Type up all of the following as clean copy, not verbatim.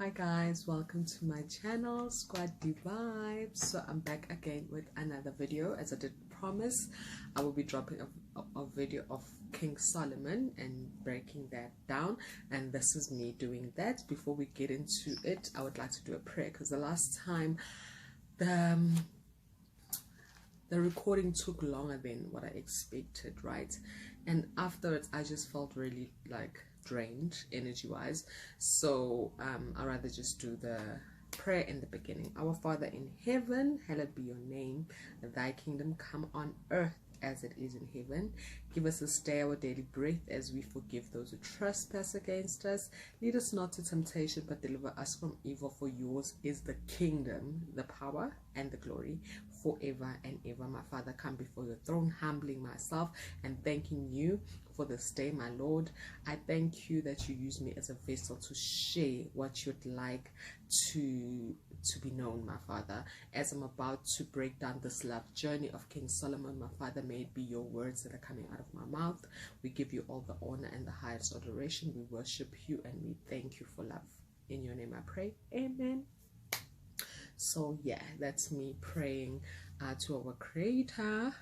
Hi guys, welcome to my channel Squad D Vibes. So I'm back again with another video. As I did promise, I will be dropping a video of King Solomon and breaking that down, and this is me doing that. Before we get into it, I would like to do a prayer because the last time the recording took longer than what I expected, right? And afterwards I just felt really like drained energy wise, so I'd rather just do the prayer in the beginning. Our Father in heaven, hallowed be your name. Thy kingdom come on earth as it is in heaven. Give us this day our daily bread, as we forgive those who trespass against us. Lead us not to temptation, but deliver us from evil. For yours is the kingdom, the power, and the glory forever and ever. My Father, come before your throne, humbling myself and thanking you for this day, my Lord. I thank you that you use me as a vessel to share what you'd like to be known, my Father. As I'm about to break down this love journey of King Solomon, my Father, may it be your words that are coming out of my mouth. We give you all the honor and the highest adoration. We worship you and we thank you for love. In your name I pray, amen. So yeah, that's me praying to our Creator.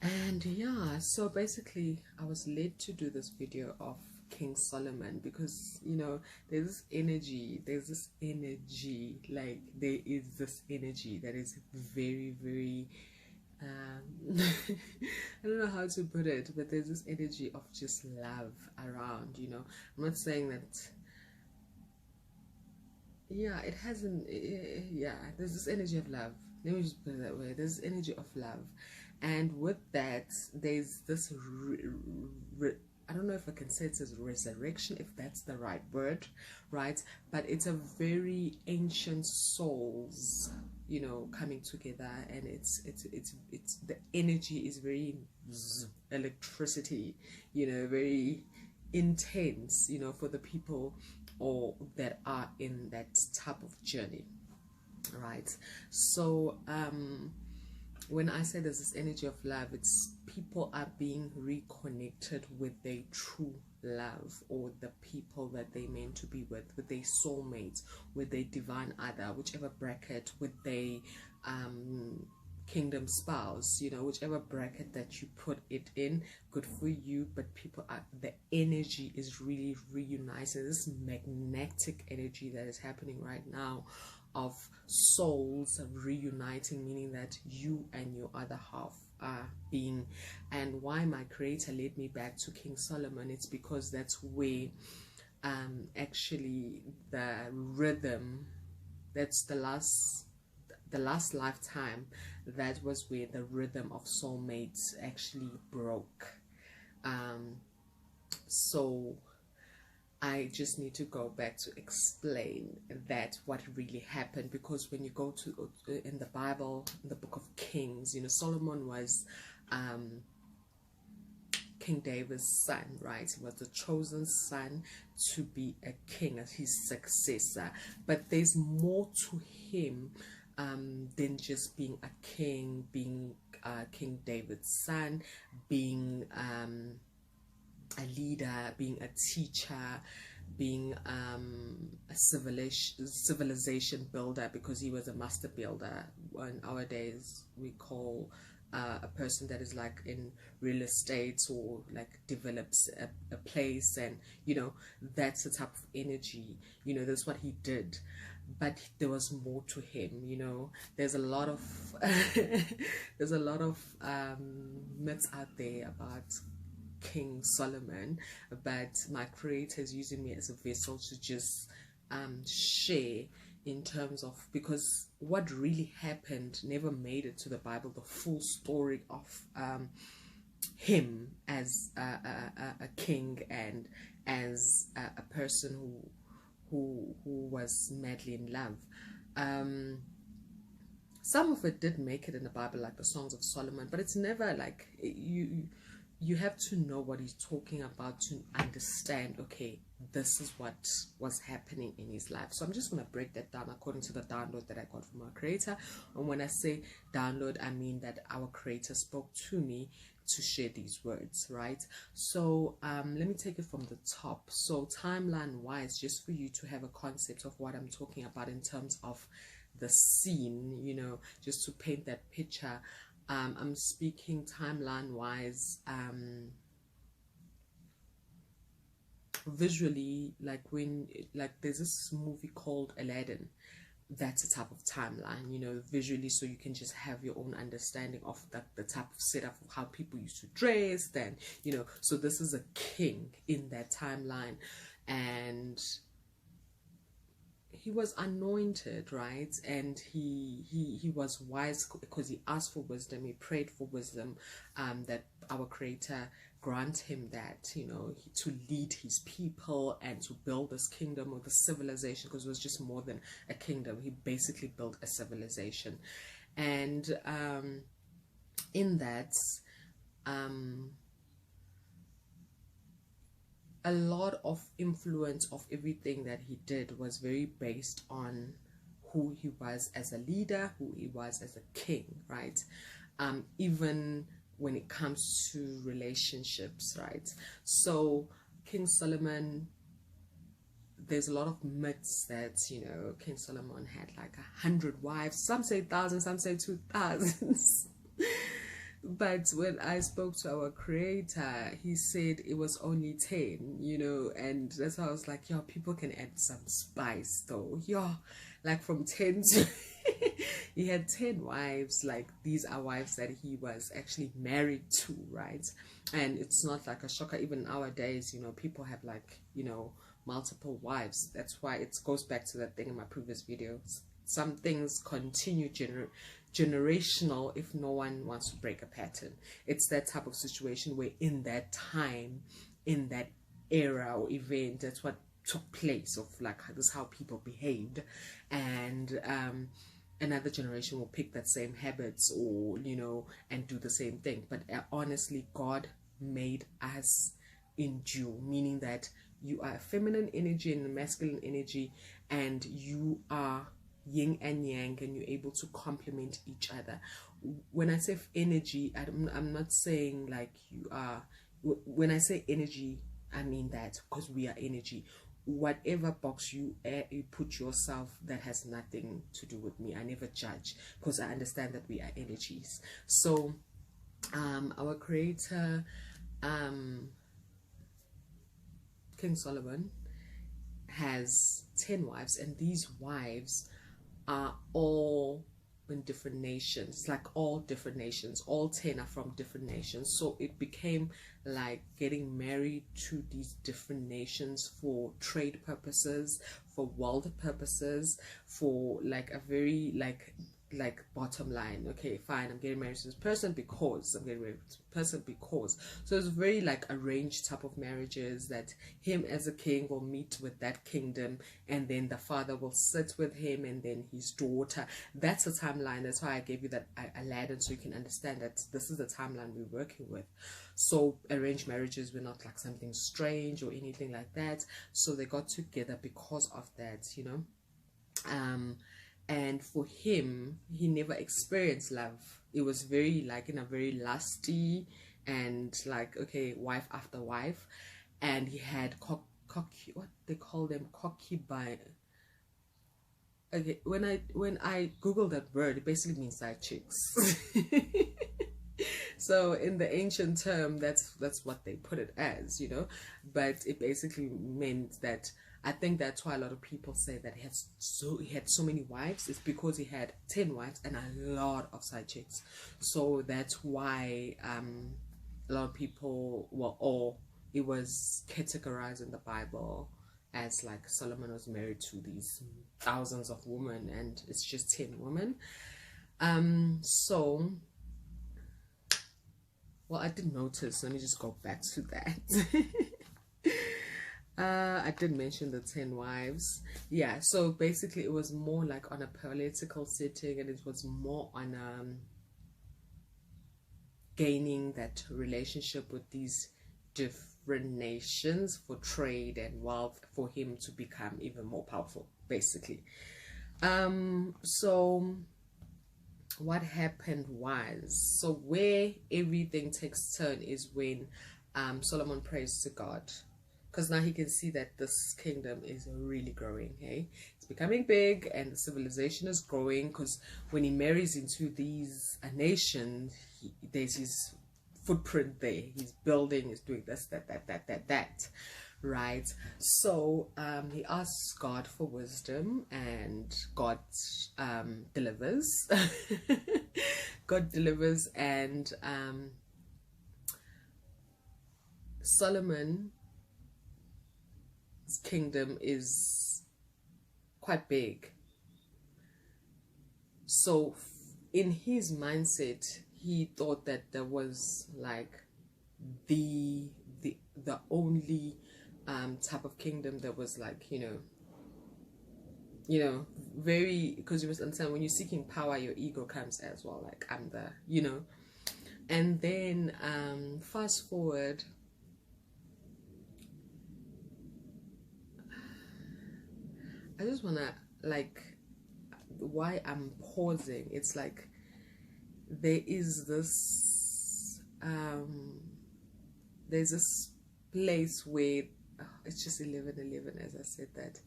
And yeah, so basically I was led to do this video of King Solomon because, you know, there's this energy like there is this energy that is very, very I don't know how to put it, but there's this energy of just love around, you know. I'm not saying that, yeah, it hasn't, yeah, there's this energy of love. Let me just put it that way. There's this energy of love, and with that there's this I don't know if I can say it's a resurrection, if that's the right word, right? But it's a very ancient souls, you know, coming together, and it's the energy is very electricity, you know, very intense, you know, for the people or that are in that type of journey, right? So when I say there's this energy of love, it's people are being reconnected with their true love, or the people that they meant to be with their soulmates, with their divine other, whichever bracket, with their kingdom spouse, you know, whichever bracket that you put it in, good for you. But people are, the energy is really reuniting, this magnetic energy that is happening right now of souls reuniting, meaning that you and your other half are being. And why my Creator led me back to King Solomon, it's because that's where actually the rhythm, that's the last lifetime, that was where the rhythm of soulmates actually broke. So I just need to go back to explain that what really happened, because when you go to in the Bible, in the book of Kings, you know, Solomon was King David's son, right? He was the chosen son to be a king, as his successor. But there's more to him than just being a king, being King David's son, being a leader, being a teacher, being a civilization builder, because he was a master builder. In our days we call a person that is like in real estate, or like develops a place, and you know, that's the type of energy, you know, that's what he did. But there was more to him, you know. There's a lot of there's a lot of myths out there about King Solomon, but my Creator is using me as a vessel to just share in terms of, because what really happened never made it to the Bible, the full story of him as a king and as a person who was madly in love. Some of it did make it in the Bible, like the Songs of Solomon, but it's never like you have to know what he's talking about to understand, okay, this is what was happening in his life. So I'm just going to break that down according to the download that I got from our Creator. And when I say download, I mean that our Creator spoke to me to share these words, right? So let me take it from the top. So timeline wise, just for you to have a concept of what I'm talking about in terms of the scene, you know, just to paint that picture. I'm speaking timeline wise, visually, like when, like there's this movie called Aladdin. That's a type of timeline, you know, visually, so you can just have your own understanding of the type of setup of how people used to dress then, you know. So this is a king in that timeline, and he was anointed, right? And he was wise because he asked for wisdom, he prayed for wisdom, that our Creator grant him that, you know, to lead his people and to build this kingdom or the civilization, because it was just more than a kingdom. He basically built a civilization. And in that, a lot of influence of everything that he did was very based on who he was as a leader, who he was as a king, right? Even when it comes to relationships, right? So King Solomon, there's a lot of myths that, you know, King Solomon had like 100 wives. Some say 1,000, some say 2,000. But when I spoke to our Creator, he said it was only 10, you know, and that's why I was like, yo, people can add some spice though. Yo, like from 10 to he had 10 wives. Like these are wives that he was actually married to, right? And it's not like a shocker. Even nowadays, you know, people have like, you know, multiple wives. That's why it goes back to that thing in my previous videos. Some things continue generational if no one wants to break a pattern. It's that type of situation where in that time, in that era or event, that's what took place, of like this is how people behaved, and another generation will pick that same habits, or, you know, and do the same thing. But honestly, God made us in dual, meaning that you are a feminine energy and a masculine energy, and you are yin and yang, and you're able to complement each other. When I say energy, I'm not saying like you are, when I say energy, I mean that, because we are energy. Whatever box you put yourself, that has nothing to do with me. I never judge, because I understand that we are energies. So our Creator, King Solomon, has 10 wives, and these wives are all in different nations, like all different nations. All 10 are from different nations. So it became like getting married to these different nations for trade purposes, for world purposes, for like a very like bottom line. Okay, fine, I'm getting married to this person because I'm getting married to this person because. So it's very like arranged type of marriages, that him as a king will meet with that kingdom, and then the father will sit with him, and then his daughter. That's a timeline. That's why I gave you that Aladdin, so you can understand that this is the timeline we're working with. So arranged marriages were not like something strange or anything like that. So they got together because of that, you know. And for him, he never experienced love. It was very like in a very lusty and like, okay, wife after wife. And he had what they call them, concubine. Okay, when I googled that word, it basically means side chicks. So in the ancient term, that's what they put it as, you know. But it basically meant that, I think that's why a lot of people say that he had so many wives. It's because he had 10 wives and a lot of side chicks. So that's why a lot of people, well, or it was categorized in the Bible as like Solomon was married to these thousands of women, and it's just 10 women. So, well, I did notice. Let me just go back to that. I did mention the 10 wives. Yeah, so basically it was more like on a political setting, and it was more on gaining that relationship with these different nations for trade and wealth, for him to become even more powerful, basically. So what happened was, so where everything takes turn is when Solomon prays to God, because now he can see that this kingdom is really growing. Hey, it's becoming big and the civilization is growing, because when he marries into these nations, there's his footprint there. He's building, he's doing this, that, right? So he asks God for wisdom, and God delivers. God delivers, and Solomon's kingdom is quite big. So in his mindset, he thought that there was like the only type of kingdom that was like, very, because you must understand, when you're seeking power, your ego comes as well, like I'm the. And then fast forward, I just wanna, like, why I'm pausing, it's like there is this there's this place where it's just 11:11, as I said that.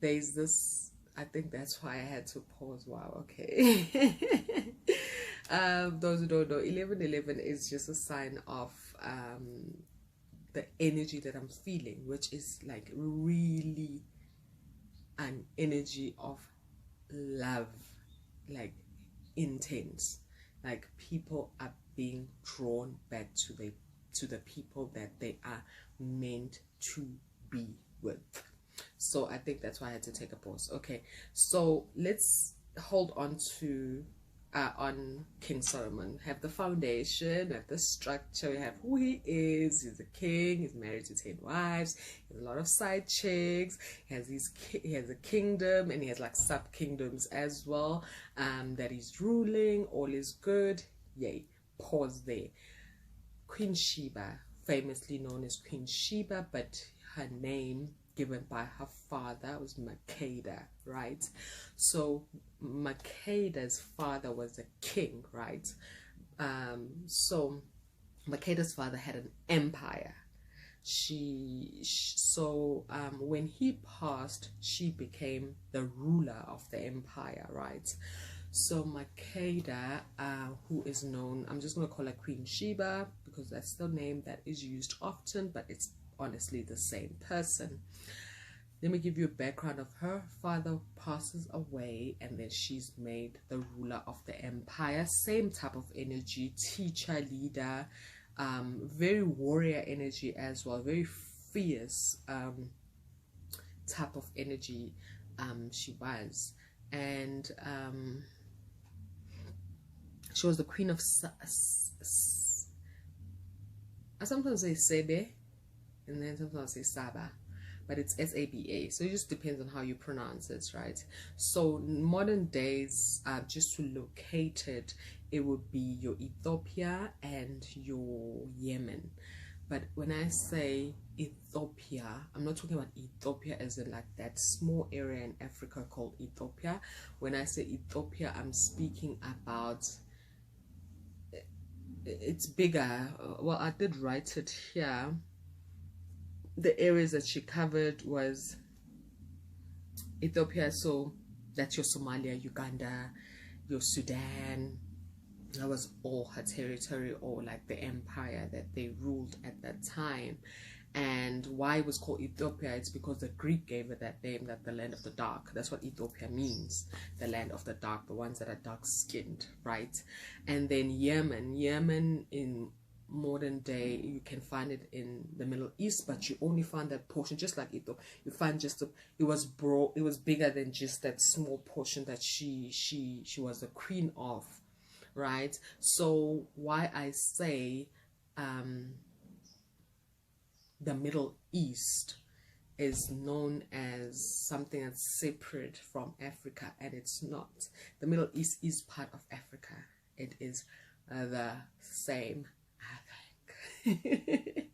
There's this, I think that's why I had to pause. Wow, okay. Those who don't know, 11:11 is just a sign of the energy that I'm feeling, which is like really an energy of love, like intense, like people are being drawn back to the people that they are meant to be with. So I think that's why I had to take a pause. Okay, so let's hold on to on King Solomon. Have the foundation, have the structure, we have who he is. He's a king, he's married to 10 wives, he has a lot of side chicks, he has a kingdom, and he has like sub kingdoms as well that he's ruling. All is good. Yay. Pause there. Queen Sheba, famously known as Queen Sheba, but her name given by her father was Makeda, right? So Makeda's father was a king, right? So Makeda's father had an empire. When he passed, she became the ruler of the empire, right? So Makeda, who is known, I'm just going to call her Queen Sheba because that's the name that is used often, but it's honestly the same person. Let me give you a background of her. Father passes away, and then she's made the ruler of the empire. Same type of energy, teacher, leader, very warrior energy as well, very fierce type of energy she was. And she was the queen of I sometimes say Sebe, and then sometimes I say Saba, but it's S-A-B-A, so it just depends on how you pronounce it, right? So modern days, just to locate it, it would be your Ethiopia and your Yemen. But when I say Ethiopia, I'm not talking about Ethiopia as in like that small area in Africa called Ethiopia. When I say Ethiopia, I'm speaking about, it's bigger. Well, I did write it here. The areas that she covered was Ethiopia, so that's your Somalia, Uganda, your Sudan. That was all her territory, or like the empire that they ruled at that time. And why it was called Ethiopia, it's because the Greek gave it that name, that the land of the dark. That's what Ethiopia means, the land of the dark, the ones that are dark skinned, right? And then Yemen in modern day, you can find it in the Middle East, but you only find that portion, just like Ethiopia. You find just it was bigger than just that small portion that she was the queen of, right? So why I say the Middle East is known as something that's separate from Africa, and it's not. The Middle East is part of Africa. It is the same, I think.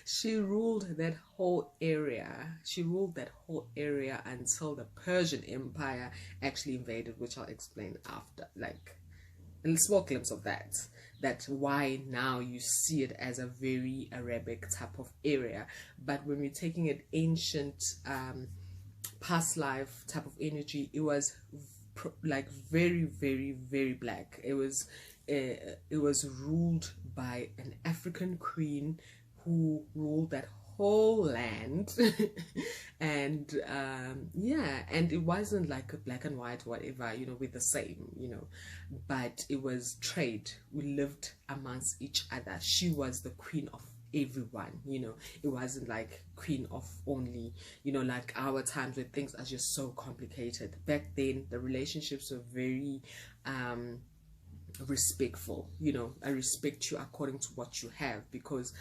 She ruled that whole area. She ruled that whole area until the Persian Empire actually invaded, which I'll explain after, like a small glimpse of that. That's why now you see it as a very Arabic type of area. But when we're taking it ancient, past life type of energy, it was like very, very, very black. It was ruled by an African queen who ruled that whole land. And yeah, and it wasn't like a black and white whatever, we're the same, but it was trade. We lived amongst each other. She was the queen of everyone. It wasn't like queen of only, like our times where things are just so complicated. Back then the relationships were very respectful. I respect you according to what you have, because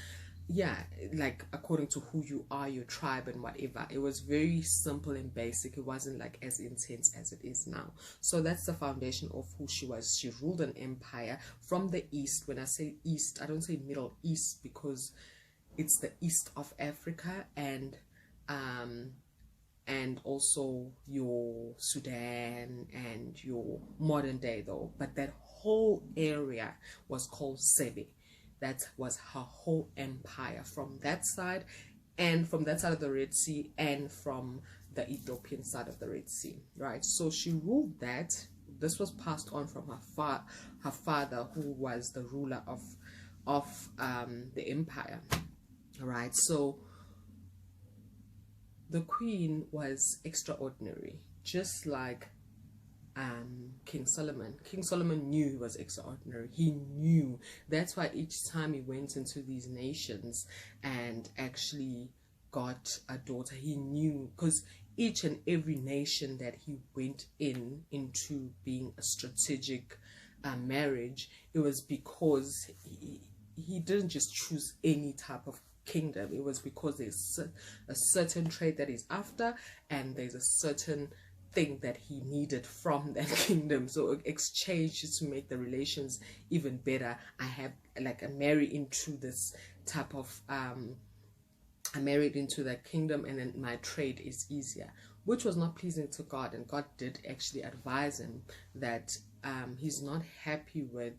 yeah, like according to who you are, your tribe and whatever. It was very simple and basic. It wasn't like as intense as it is now. So that's the foundation of who she was. She ruled an empire from the east. When I say east, I don't say Middle East, because it's the east of Africa, and also your Sudan and your modern day though. But that whole area was called Sebe. That was her whole empire, from that side, and from that side of the Red Sea, and from the Ethiopian side of the Red Sea, right? So she ruled that. This was passed on from her father, who was the ruler of the empire, right? So the queen was extraordinary, just like King Solomon. King Solomon knew he was extraordinary. He knew. That's why each time he went into these nations and actually got a daughter, he knew, because each and every nation that he went into being a strategic marriage, it was because he didn't just choose any type of kingdom. It was because there's a certain trait that he's after, and there's a certain thing that he needed from that kingdom. So exchange just to make the relations even better. I marry into this type of I married into that kingdom, and then my trade is easier, which was not pleasing to God. And God did actually advise him that he's not happy with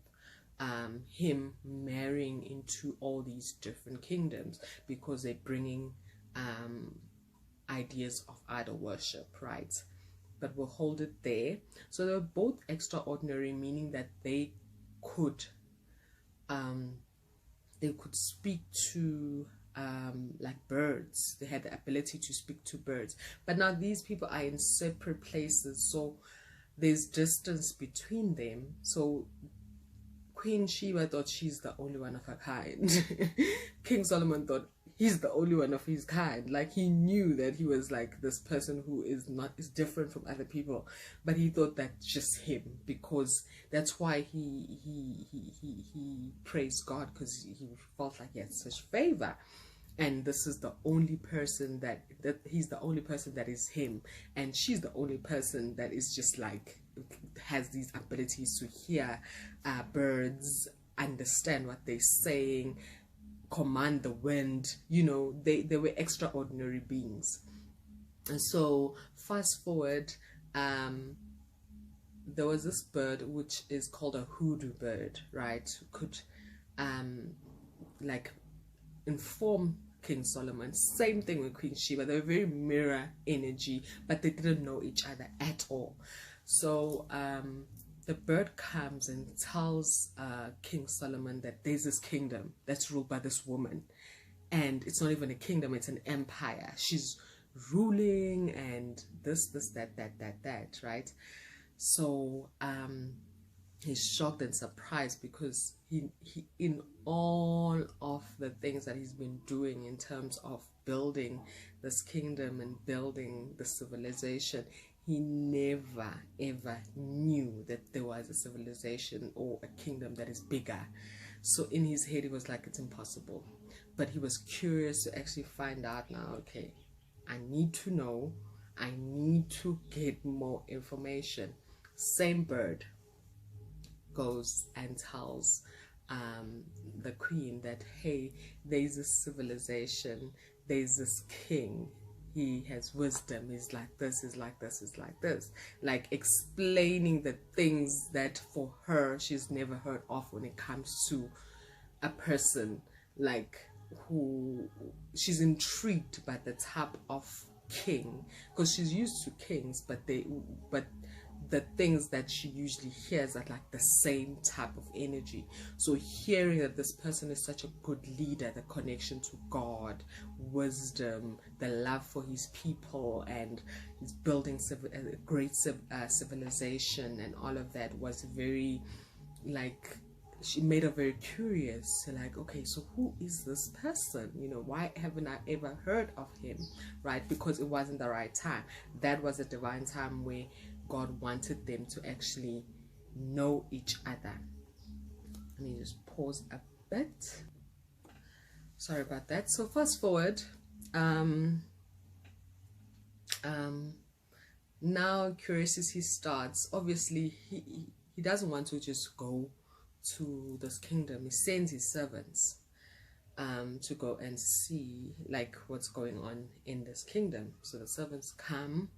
him marrying into all these different kingdoms, because they're bringing ideas of idol worship, right? But we'll hold it there. So they were both extraordinary, meaning that they could speak to like birds. They had the ability to speak to birds. But now these people are in separate places, so there's distance between them. So Queen Sheba thought she's the only one of her kind. King Solomon thought he's the only one of his kind. Like, he knew that he was like this person who is different from other people, but he thought that's just him, because that's why he praised God, because he felt like he had such favor. And this is the only person that he's the only person that is him, and she's the only person that is just like has these abilities to hear birds, understand what they're saying, command the wind. They were extraordinary beings. And so fast forward, there was this bird which is called a hoodoo bird, right? Could like inform King Solomon. Same thing with Queen Sheba. They were very mirror energy, but they didn't know each other at all. So the bird comes and tells King Solomon that there's this kingdom that's ruled by this woman, and it's not even a kingdom, it's an empire. She's ruling, and this, that, right? So he's shocked and surprised, because he in all of the things that he's been doing in terms of building this kingdom and building the civilization, he never ever knew that there was a civilization or a kingdom that is bigger. So in his head, he was like, it's impossible. But he was curious to actually find out. Now, okay, I need to know, I need to get more information. Same bird goes and tells the queen that, hey, there's this civilization, there's this king, he has wisdom, he's like this, is like this, is like this, like explaining the things that for her she's never heard of when it comes to a person, like who she's intrigued by the type of king, because she's used to kings, but the things that she usually hears are like the same type of energy. So hearing that this person is such a good leader, the connection to God, wisdom, the love for his people, and he's building a great civilization, and all of that was very, like, she made her very curious. So like, okay, so who is this person? You know, why haven't I ever heard of him? Right? Because it wasn't the right time. That was a divine time where God wanted them to actually know each other. Let me just pause a bit. Sorry about that. So fast forward. Now curiosity starts. Obviously, he doesn't want to just go to this kingdom. He sends his servants to go and see like what's going on in this kingdom. So the servants come,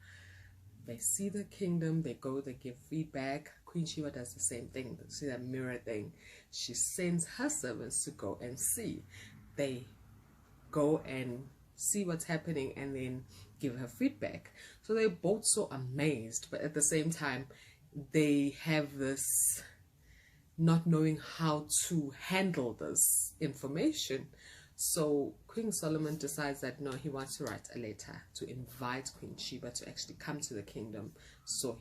they see the kingdom, they go, they give feedback. Queen Sheba does the same thing. See that mirror thing. She sends her servants to go and see. They go and see what's happening and then give her feedback. So they're both so amazed, but at the same time they have this not knowing how to handle this information. So King Solomon decides that no, he wants to write a letter to invite Queen Sheba to actually come to the kingdom, so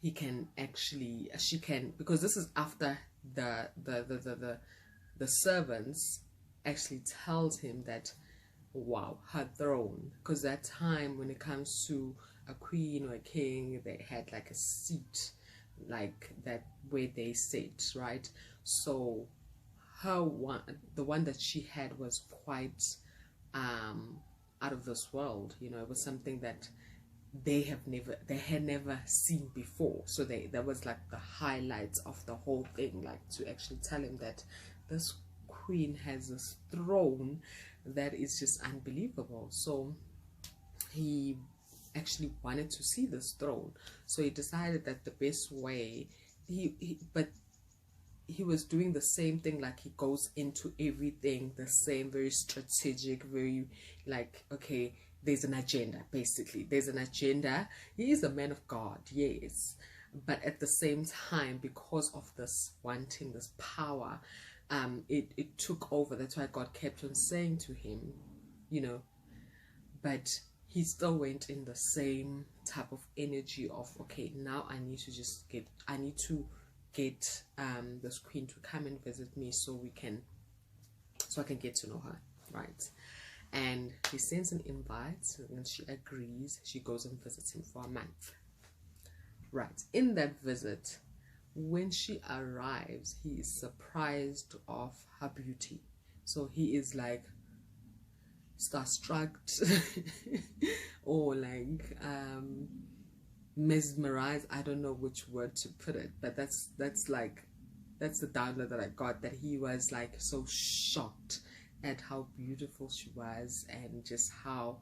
she can because this is after the servants actually tells him that, wow, her throne, because that time when it comes to a queen or a king, they had like a seat like that where they sit, right? So the one that she had was quite out of this world. You know, it was something that they had never seen before. So that was like the highlights of the whole thing, like to actually tell him that this queen has this throne that is just unbelievable. So he actually wanted to see this throne, so he decided that the best way but he was doing the same thing, like he goes into everything the same, very strategic, very like, okay, there's an agenda. Basically there's an agenda. He is a man of God, yes, but at the same time, because of this wanting this power, it took over. That's why God kept on saying to him, you know, but he still went in the same type of energy of, okay, now I need to get this queen to come and visit me, so I can get to know her, right? And he sends an invite, and she agrees. She goes and visits him for a month, right? In that visit, when she arrives, he is surprised of her beauty. So he is like starstruck or like mesmerized. I don't know which word to put it, but that's the download that I got, that he was like so shocked at how beautiful she was, and just how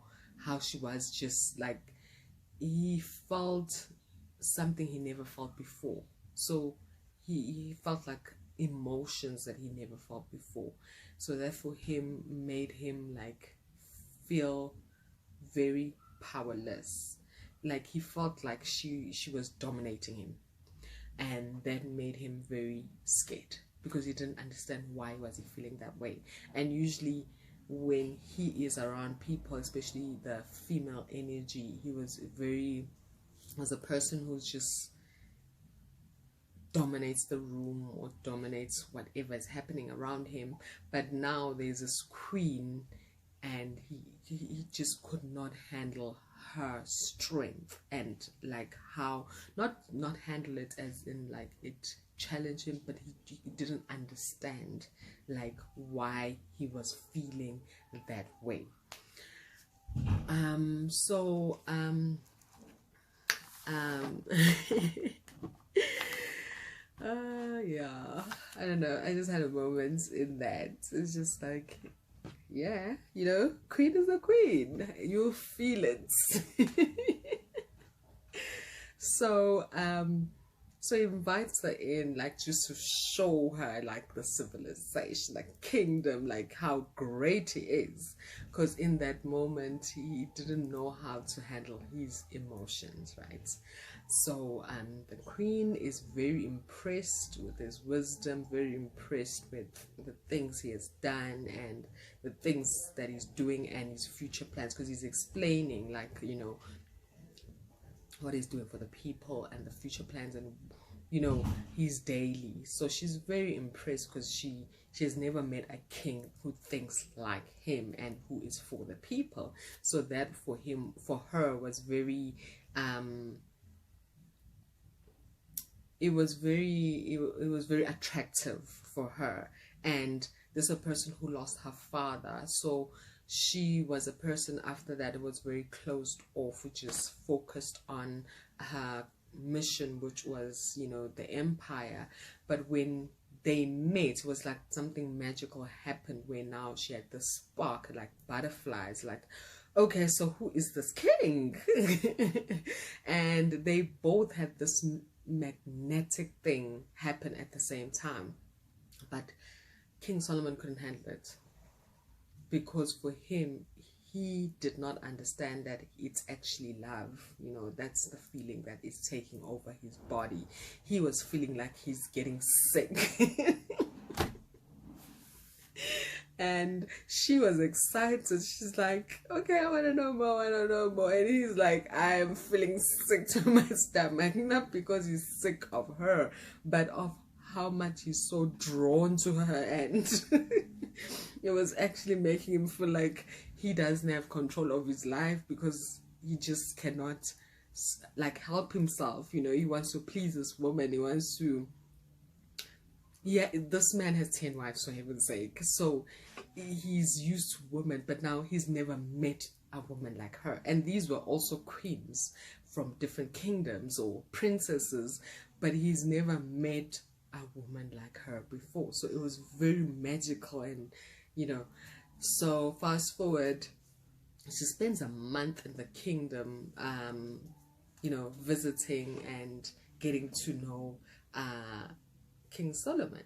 she was, just like he felt something he never felt before. So he felt like emotions that he never felt before. So that for him made him like feel very powerless, like he felt like she was dominating him, and that made him very scared, because he didn't understand why was he feeling that way. And usually when he is around people, especially the female energy, he was a person who's just dominates the room or dominates whatever is happening around him. But now there's this queen, and he just could not handle her strength, and like how not handle it as in like it challenged him, but he didn't understand like why he was feeling that way. Yeah, I don't know, I just had a moment in that. It's just like yeah, you know, queen is a queen. You feel it. So so he invites her in, like, just to show her like the civilization, like kingdom, like how great he is, because in that moment he didn't know how to handle his emotions, right? So the queen is very impressed with his wisdom, very impressed with the things he has done and the things that he's doing and his future plans, because he's explaining, like, you know, what he's doing for the people and the future plans and, you know, his daily. So she's very impressed because she has never met a king who thinks like him and who is for the people. So that for her was very it was very attractive for her. And this is a person who lost her father, so she was a person after that who was very closed off, which is focused on her mission, which was, you know, the empire. But when they met, it was like something magical happened, where now she had this spark, like butterflies, like, okay, so who is this king? And they both had this magnetic thing happen at the same time. But King Solomon couldn't handle it, because for him, he did not understand that it's actually love. You know, that's the feeling that is taking over his body. He was feeling like he's getting sick. And she was excited. She's like, okay, I want to know more, I want to know more. And he's like, I'm feeling sick to my stomach, not because he's sick of her, but of how much he's so drawn to her. And it was actually making him feel like he doesn't have control of his life, because he just cannot, like, help himself. You know, he wants to please this woman. He wants to, yeah, this man has 10 wives, for heaven's sake. So he's used to women, but now he's never met a woman like her. And these were also queens from different kingdoms or princesses, but he's never met a woman like her before. So it was very magical. And, you know, so fast forward, she spends a month in the kingdom, you know, visiting and getting to know King Solomon.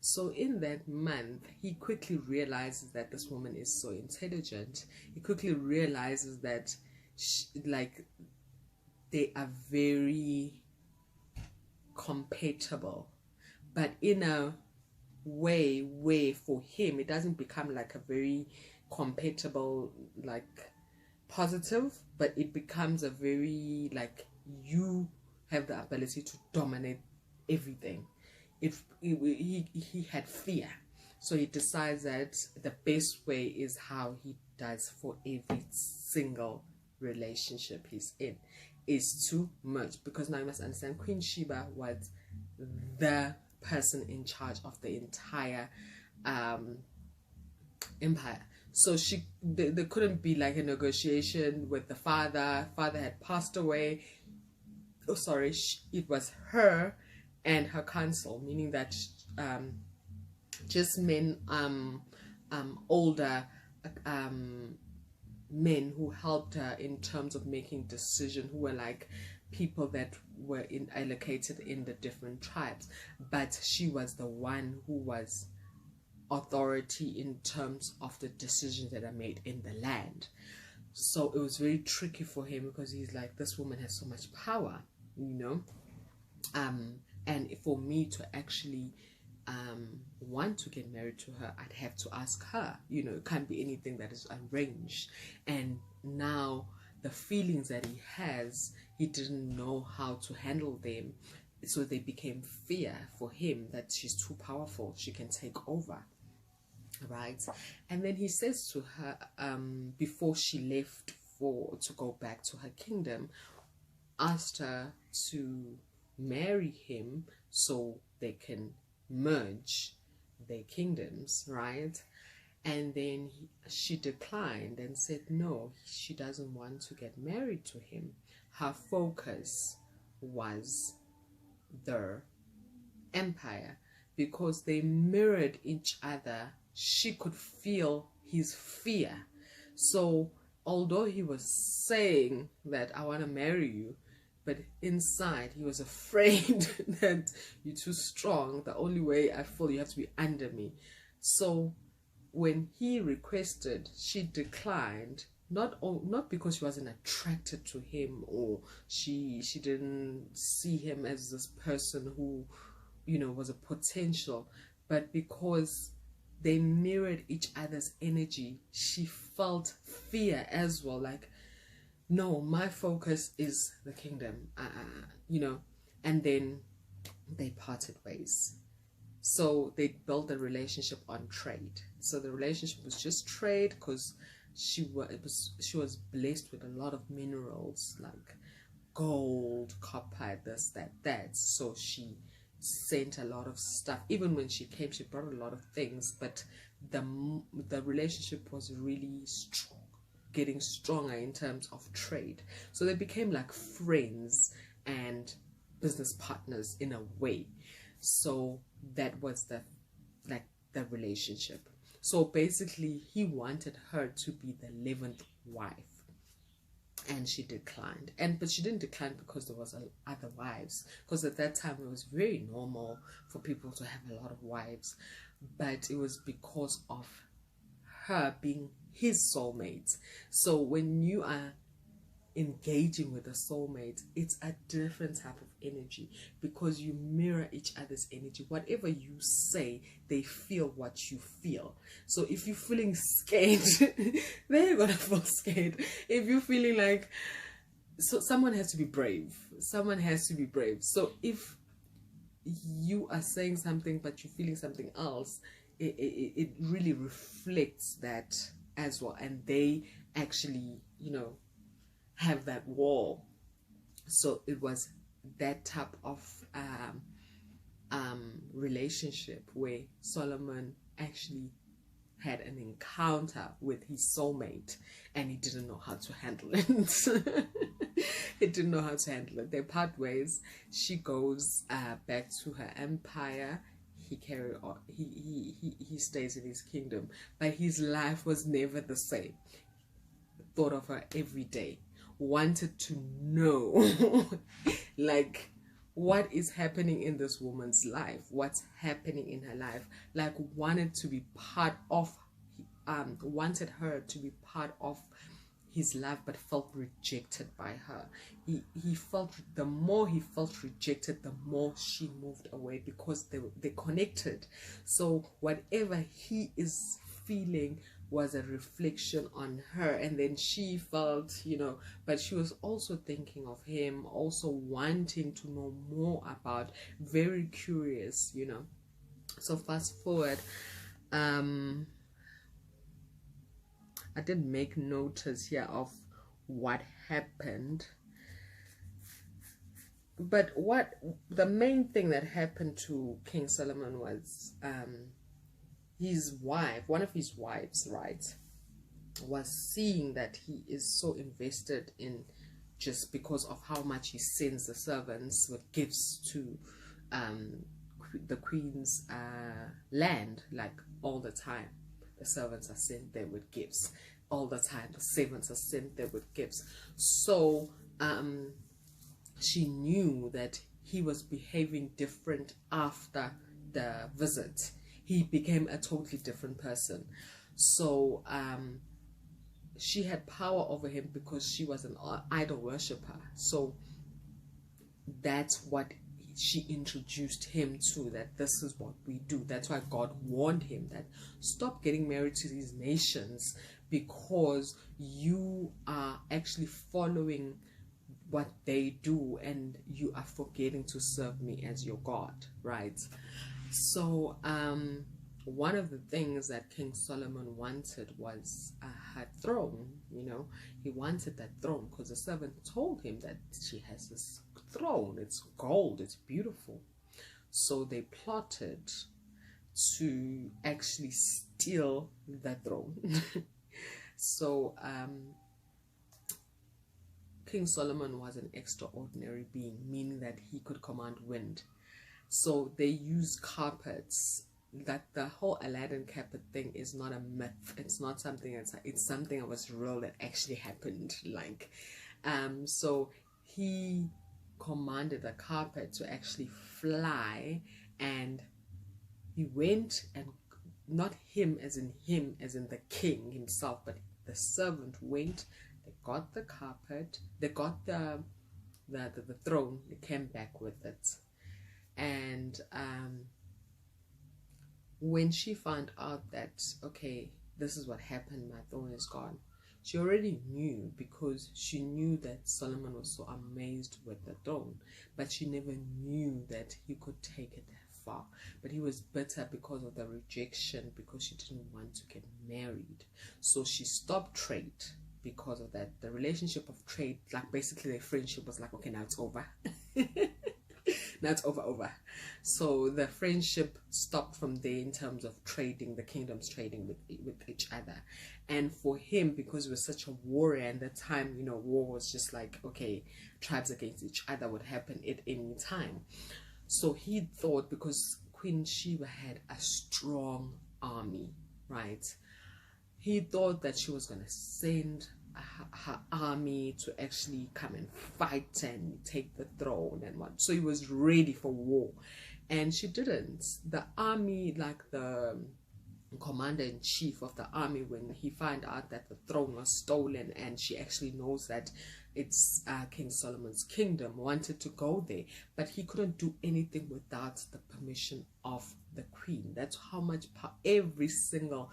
So in that month, he quickly realizes that this woman is so intelligent. He quickly realizes that like, they are very compatible, but in a way where for him it doesn't become like a very compatible, like, positive, but it becomes a very, like, you have the ability to dominate everything. He had fear, so he decides that the best way is how he does for every single relationship he's in, is to merge. Because now you must understand, Queen Sheba was the person in charge of the entire empire. So there couldn't be like a negotiation with the father. Father had passed away. Oh, sorry, it was her and her council, meaning that just men, older men who helped her in terms of making decisions, who were like people that were allocated in the different tribes. But she was the one who was authority in terms of the decisions that are made in the land. So it was very tricky for him, because he's like, this woman has so much power, you know. And for me to actually want to get married to her, I'd have to ask her. You know, it can't be anything that is arranged. And now the feelings that he has, he didn't know how to handle them. So they became fear for him, that she's too powerful, she can take over, right? And then he says to her, before she left to go back to her kingdom, asked her to marry him so they can merge their kingdoms, right? And then she declined and said no, she doesn't want to get married to him. Her focus was their empire, because they mirrored each other. She could feel his fear. So although he was saying that I want to marry you, but inside he was afraid that you're too strong. The only way I feel you have to be under me. So when he requested, she declined. Not because she wasn't attracted to him, or she didn't see him as this person who, you know, was a potential, but because they mirrored each other's energy. She felt fear as well, like, no, my focus is the kingdom, you know. And then they parted ways. So they built a relationship on trade. So the relationship was just trade, because she was blessed with a lot of minerals like gold, copper, this, that. So she sent a lot of stuff. Even when she came, she brought a lot of things, but the relationship was really strong, getting stronger in terms of trade. So they became like friends and business partners in a way. So that was the relationship. So basically he wanted her to be the 11th wife, and she declined. But she didn't decline because there was other wives, because at that time it was very normal for people to have a lot of wives, but it was because of her being his soulmate. So when you are engaging with a soulmate, it's a different type of energy, because you mirror each other's energy. Whatever you say, they feel what you feel. So if you're feeling scared, they're gonna feel scared. If you're feeling like, so someone has to be brave. Someone has to be brave. So if you are saying something but you're feeling something else, it really reflects that as well, and they actually, you know, have that wall. So it was that type of relationship where Solomon actually had an encounter with his soulmate, and he didn't know how to handle it. He didn't know how to handle it. They part ways. She goes back to her empire. He carried on. He stays in his kingdom, but his life was never the same. Thought of her every day, wanted to know like what is happening in this woman's life, what's happening in her life, like wanted to be part of wanted her to be part of his life, but felt rejected by her. He felt, the more he felt rejected, the more she moved away, because they connected. So whatever he is feeling was a reflection on her, and then she felt, you know, but she was also thinking of him, also wanting to know more about, very curious, you know. So fast forward, I did make notice here of what happened, but what the main thing that happened to King Solomon was his wife, one of his wives, right, was seeing that he is so invested in, just because of how much he sends the servants with gifts to the queen's land, like all the time. The servants are sent there with gifts all the time. The servants are sent there with gifts. So she knew that he was behaving different after the visit. He became a totally different person. So she had power over him because she was an idol worshiper. So that's what she introduced him to, that this is what we do. That's why God warned him that stop getting married to these nations, because you are actually following what they do and you are forgetting to serve me as your God, right? So one of the things that King Solomon wanted was her throne. You know, he wanted that throne because the servant told him that she has this throne, it's gold, it's beautiful. So they plotted to actually steal the throne. So King Solomon was an extraordinary being, meaning that he could command wind. So they used carpets that the whole Aladdin carpet thing is not a myth. It's not something it's something that was real, that actually happened. Like, so he commanded the carpet to actually fly, and he went, and not him as in the king himself, but the servant went. They got the carpet, they got the throne, they came back with it. And when she found out that, okay, this is what happened, my throne is gone, she already knew, because she knew that Solomon was so amazed with the throne, but she never knew that he could take it that far. But he was bitter because of the rejection, because she didn't want to get married. So she stopped trade because of that. The relationship of trade, like basically their friendship was like, okay, now it's over. Now it's over. So the friendship stopped from there in terms of trading, the kingdoms trading with each other. And for him, because he was such a warrior, and the time, you know, war was just like, okay, tribes against each other would happen at any time. So he thought, because Queen Sheba had a strong army, right? He thought that she was going to send her army to actually come and fight and take the throne and what. So he was ready for war, and she didn't. The army, like the commander-in-chief of the army, when he found out that the throne was stolen, and she actually knows that it's King Solomon's kingdom, wanted to go there, but he couldn't do anything without the permission of the queen. That's how much power. Every single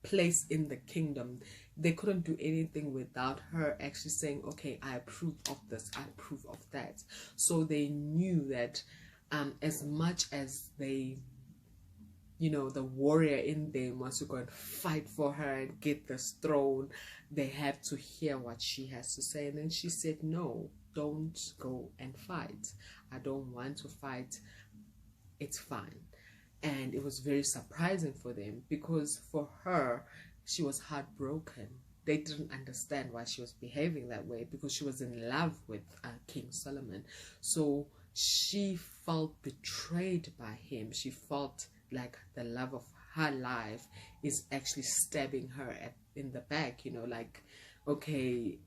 place in the kingdom, they couldn't do anything without her actually saying, okay, I approve of this, I approve of that. So they knew that as much as they, you know, the warrior in them wants to go and fight for her and get this throne, they have to hear what she has to say. And then she said, no, don't go and fight. I don't want to fight. It's fine. And it was very surprising for them, because for her, she was heartbroken. They didn't understand why she was behaving that way, because she was in love with King Solomon. So she felt betrayed by him. She felt like the love of her life is actually stabbing her in the back, you know, like, okay,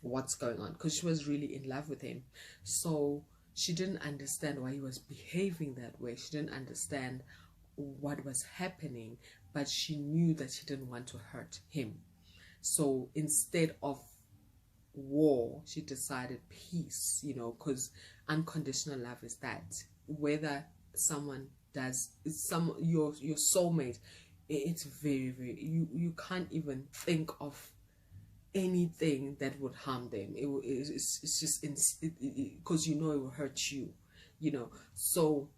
what's going on? Because she was really in love with him. So she didn't understand why he was behaving that way. She didn't understand what was happening, but she knew that she didn't want to hurt him. So instead of war, she decided peace, you know, because unconditional love is that. Whether someone does, your soulmate, it's very, very, you can't even think of anything that would harm them. It's just because you know it will hurt you, you know. So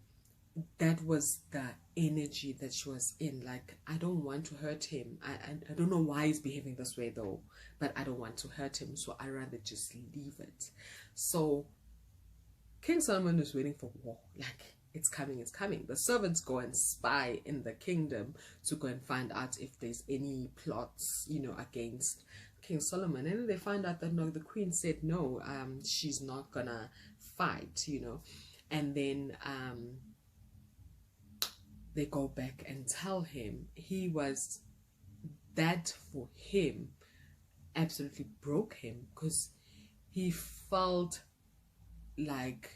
that was the energy that she was in. Like, I don't want to hurt him. I don't know why he's behaving this way though, but I don't want to hurt him, so I rather just leave it. So King Solomon is waiting for war. Like, it's coming, it's coming. The servants go and spy in the kingdom to go and find out if there's any plots, you know, against King Solomon. And then they find out that no, the queen said no, she's not gonna fight, you know. And then they go back and tell him. He was, that for him absolutely broke him, because he felt like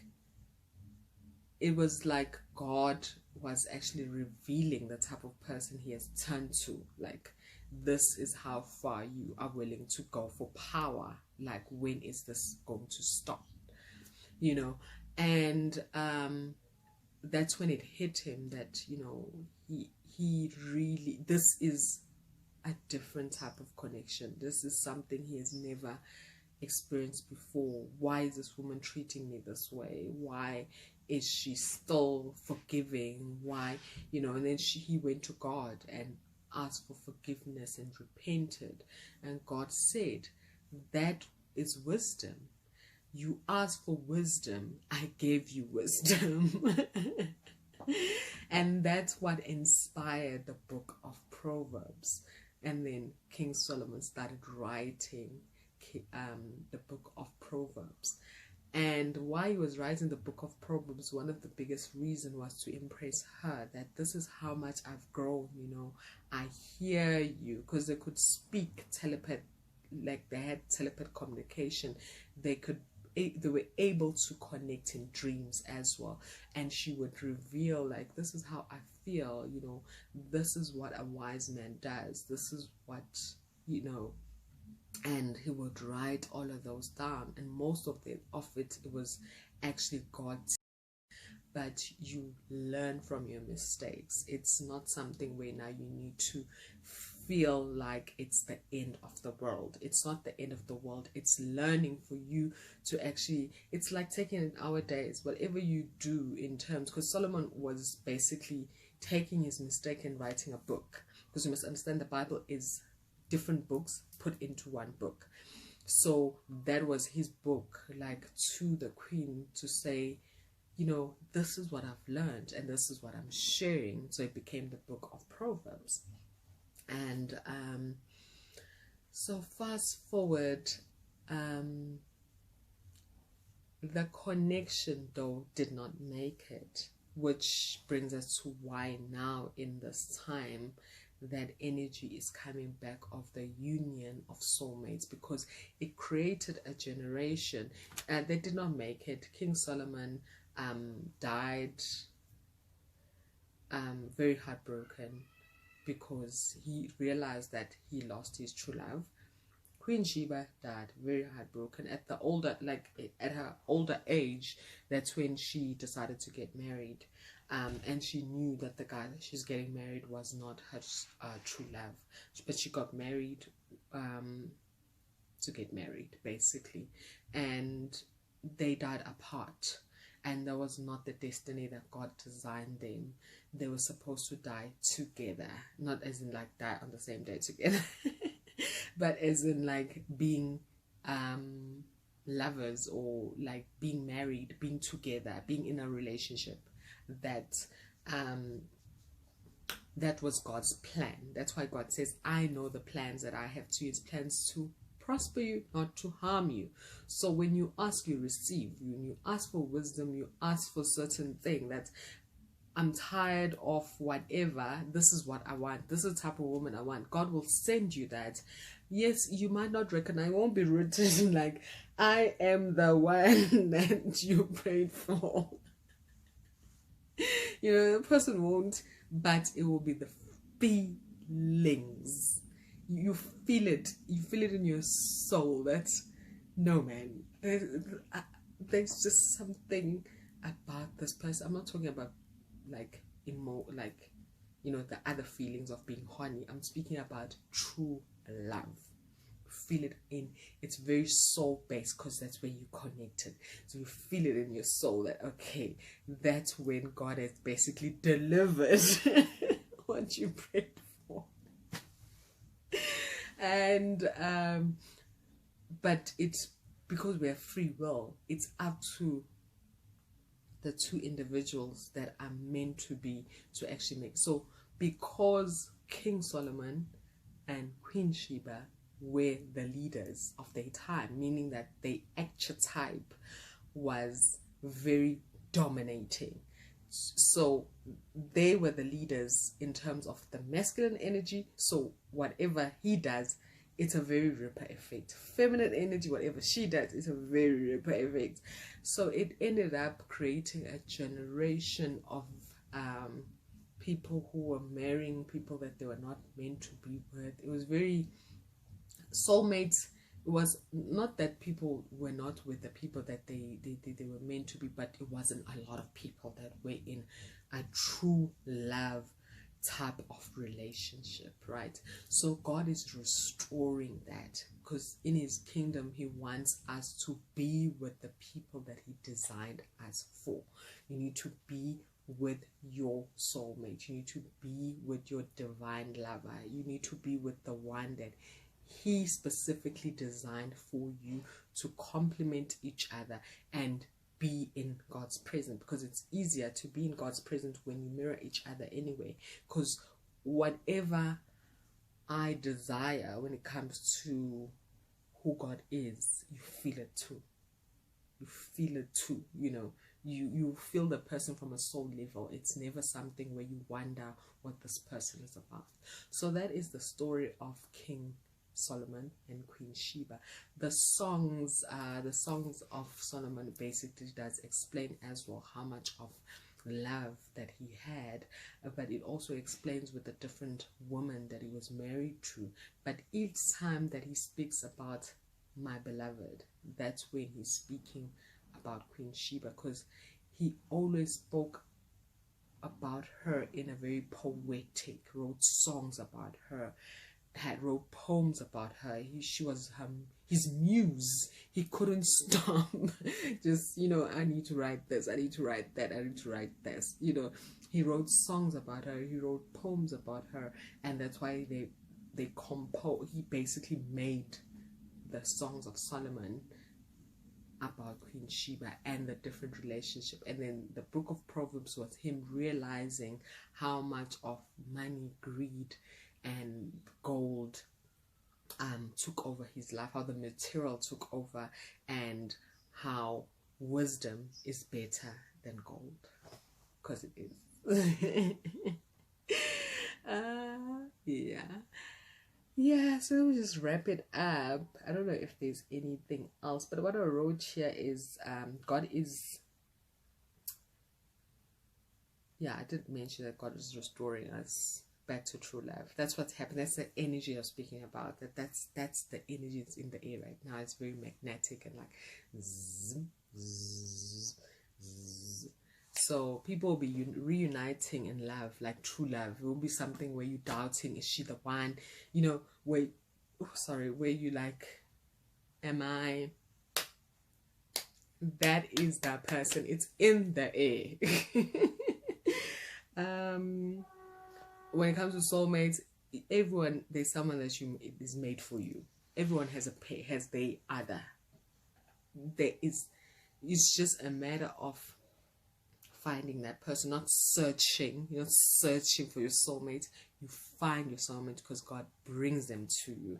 it was like God was actually revealing the type of person he has turned to. Like, this is how far you are willing to go for power. Like, when is this going to stop, you know? And that's when it hit him that, you know, he really, this is a different type of connection. This is something he has never experienced before. Why is this woman treating me this way? Why is she still forgiving? Why, you know? And then he went to God and asked for forgiveness and repented, and God said, that is wisdom. You asked for wisdom, I gave you wisdom. And that's what inspired the book of Proverbs. And then King Solomon started writing the book of Proverbs. And while he was writing the book of Proverbs, one of the biggest reasons was to impress her that this is how much I've grown, I hear you, because they could speak telepath, like they had telepath communication. They were able to connect in dreams as well. And she would reveal, like, this is how I feel, this is what a wise man does. This is what, and he would write all of those down, and most of it was actually God's. But you learn from your mistakes. It's not something where now you need to feel like it's the end of the world. It's not the end of the world. It's learning for you to actually, it's like taking it nowadays, whatever you do in terms, because Solomon was basically taking his mistake and writing a book, because you must understand the Bible is different books put into one book. So that was his book, like, to the queen, to say, this is what I've learned and this is what I'm sharing. So it became the book of Proverbs. And so fast forward, the connection though did not make it, which brings us to why now in this time that energy is coming back of the union of soulmates, because it created a generation and they did not make it. King Solomon died very heartbroken because he realized that he lost his true love. Queen Sheba died very heartbroken at her older age. That's when she decided to get married, and she knew that the guy that she's getting married was not her true love, but she got married to get married basically, and they died apart. And that was not the destiny that God designed them. They were supposed to die together, not as in like die on the same day together, but as in like being lovers, or like being married, being together, being in a relationship. That was God's plan. That's why God says, I know the plans that I have to use, plans to prosper you, not to harm you. So when you ask, you receive. When you ask for wisdom, you ask for certain thing that I'm tired of whatever, this is what I want, this is the type of woman I want. God will send you that. Yes, you might not recognize, it won't be written like, I am the one that you prayed for. The person won't, but it will be the feelings. You feel it in your soul that, no man, there's just something about this person. I'm not talking about like the other feelings of being horny. I'm speaking about true love. Feel it in, it's very soul based, because that's where you connected. So you feel it in your soul that, okay, that's when God has basically delivered what you prayed for. And but it's because we have free will, it's up to the two individuals that are meant to actually make. So because King Solomon and Queen Sheba were the leaders of their time, meaning that their archetype was very dominating. So they were the leaders in terms of the masculine energy. So whatever he does, it's a very ripple effect. Feminine energy, whatever she does, it's a very ripple effect. So it ended up creating a generation of people who were marrying people that they were not meant to be with. It was very soulmates. It was not that people were not with the people that they were meant to be, but it wasn't a lot of people that were in a true love type of relationship, right? So God is restoring that, because in his kingdom he wants us to be with the people that he designed us for. You need to be with your soulmate. You need to be with your divine lover. You need to be with the one that he specifically designed for you, to complement each other and be in God's presence, because it's easier to be in God's presence when you mirror each other anyway. Because whatever I desire when it comes to who God is, you feel it too. you feel it too, you know. You feel the person from a soul level. It's never something where you wonder what this person is about. So that is the story of King Solomon and Queen Sheba. The songs of Solomon basically does explain as well how much of love that he had, but it also explains with the different women that he was married to. But each time that he speaks about my beloved, that's when he's speaking about Queen Sheba, because he always spoke about her in a very poetic, wrote songs about her, wrote poems about her. She was his muse. He couldn't stop. Just, you know, I need to write this, I need to write that, I need to write this. You know, he wrote songs about her, he wrote poems about her, and that's why they compose. He basically made the Songs of Solomon about Queen Sheba and the different relationship. And then the book of Proverbs was him realizing how much of money, greed, and gold took over his life, how the material took over, and how wisdom is better than gold, because it is. Yeah, so let me just wrap it up. I don't know if there's anything else, but what I wrote here is God is, yeah, I did mention that God is restoring us back to true love. That's what's happened. That's the energy I was speaking about. That's the energy that's in the air right now. It's very magnetic and like zzz, zzz, zzz. So people will be reuniting in love, like true love. It will be something where you're doubting, is she the one? You know, where you like, am I? That is that person. It's in the air. When it comes to soulmates, everyone, there's someone that is made for you. Everyone has their other. It's just a matter of finding that person, not searching. You're not searching for your soulmate. You find your soulmate because God brings them to you.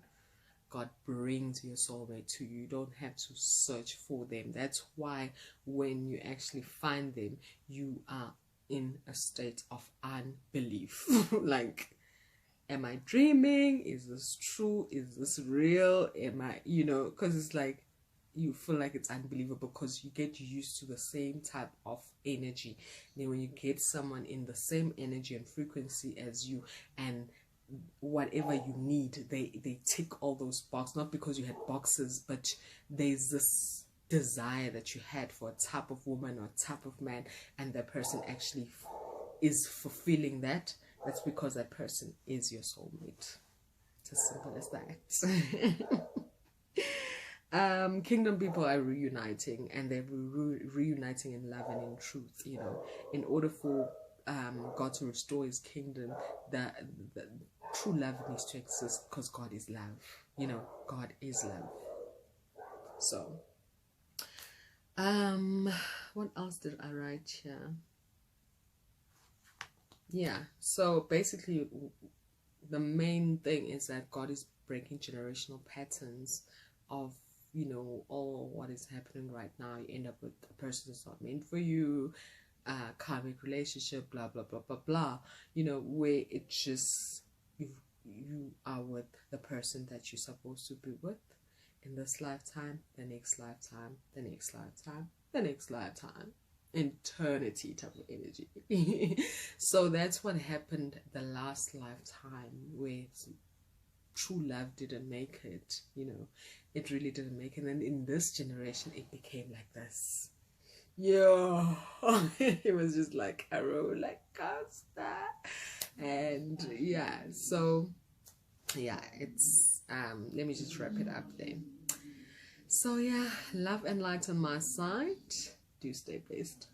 God brings your soulmate to you. You don't have to search for them. That's why when you actually find them, you are in a state of unbelief. Like, am I dreaming? Is this true? Is this real? Am I, you know, because it's like you feel like it's unbelievable because you get used to the same type of energy. And then when you get someone in the same energy and frequency as you, and whatever you need, they tick all those boxes, not because you had boxes, but there's this desire that you had for a type of woman or a type of man, and that person actually is fulfilling that. That's because that person is your soulmate. It's as simple as that. Kingdom people are reuniting, and they're reuniting in love and in truth. You know, in order for God to restore his kingdom, the true love needs to exist, because God is love. You know, God is love. So what else did I write here? Yeah, so basically the main thing is that God is breaking generational patterns of, you know, all what is happening right now. You end up with a person that's not meant for you, karmic relationship, blah blah blah blah blah, you know, where it just you are with the person that you're supposed to be with in this lifetime, the next lifetime, the next lifetime, the next lifetime, eternity type of energy. So that's what happened the last lifetime, where true love didn't make it, you know, it really didn't make it. And in this generation it became like this. Yeah. It was just like a roller coaster. And yeah, so yeah, it's let me just wrap it up then. So yeah, love and light on my side. Do stay blessed.